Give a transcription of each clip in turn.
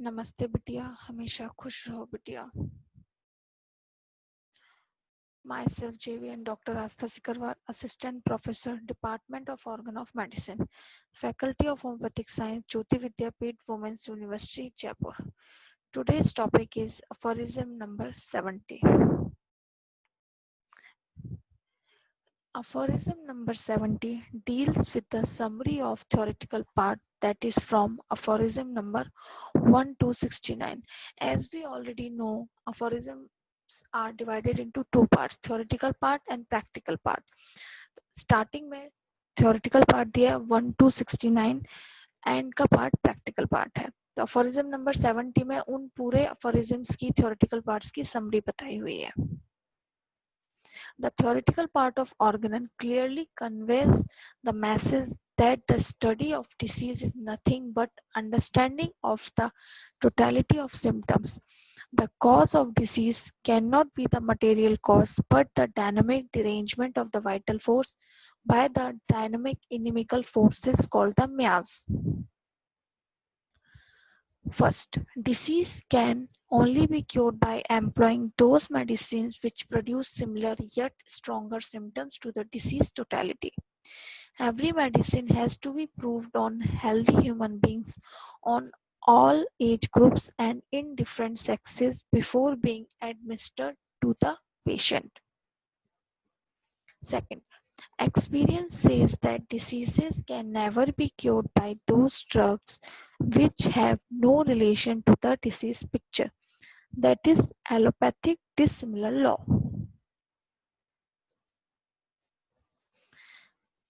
नमस्ते बिटिया, हमेशा खुश रहो बिटिया। Myself JVN Dr. Astha Sikarwar, Assistant Professor, Department of Organ of Medicine, Faculty of Homeopathic Science, Jyoti Vidyapeeth Women's University, Jaipur. Today's topic is aphorism number 70. Aphorism number 70 deals with the summary of theoretical part, that is from aphorism number 1 to 69. As we already know, aphorisms are divided into two parts, theoretical part and practical part. Starting में theoretical part दिया है 1 to 69, and का part practical part है। तो aphorism number 70 में उन पूरे अफोरिज्म्स की theoretical parts की समरी बताई हुई है। The theoretical part of organon clearly conveys the message that the study of disease is nothing but understanding of the totality of symptoms. The cause of disease cannot be the material cause, but the dynamic derangement of the vital force by the dynamic inimical forces called the mayas. First, disease can only be cured by employing those medicines which produce similar yet stronger symptoms to the disease totality. Every medicine has to be proved on healthy human beings on all age groups and in different sexes before being administered to the patient. Second, experience says that diseases can never be cured by those drugs which have no relation to the disease picture. That is allopathic dissimilar law.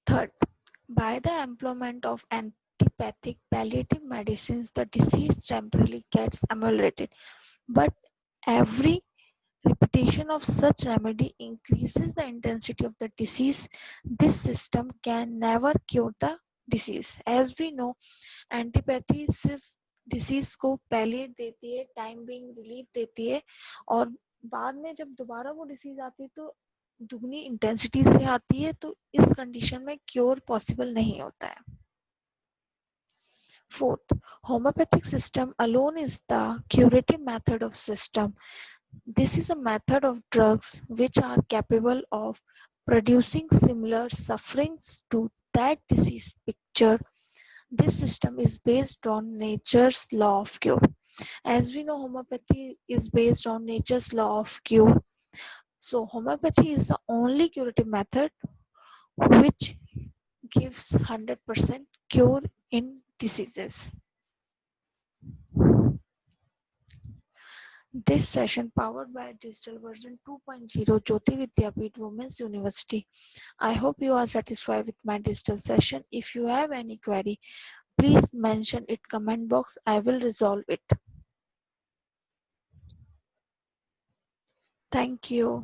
Third, by the employment of antipathic palliative medicines, the disease temporarily gets ameliorated, but every repetition of such remedy increases the intensity of the disease. This system can never cure the disease. As we know, antipathy सिर्फ disease को पैलिएट देती है, time being relief देती है, और बाद में जब दोबारा वो डिसीज आती है तो दुगनी इंटेंसिटी से आती है, तो इस कंडीशन में क्योर पॉसिबल नहीं होता है। Fourth, homeopathic system alone is the curative method of system. This is a method of drugs which are capable of producing similar sufferings to that disease picture. This system is based on nature's law of cure. As we know, homeopathy is based on nature's law of cure. So, homeopathy is the only curative method which gives 100% cure in diseases. This session powered by digital version 2.0 Jyoti Vidyapeeth Women's University. I hope you are satisfied with my digital session. If you have any query, please mention it comment box. I will resolve it. Thank you.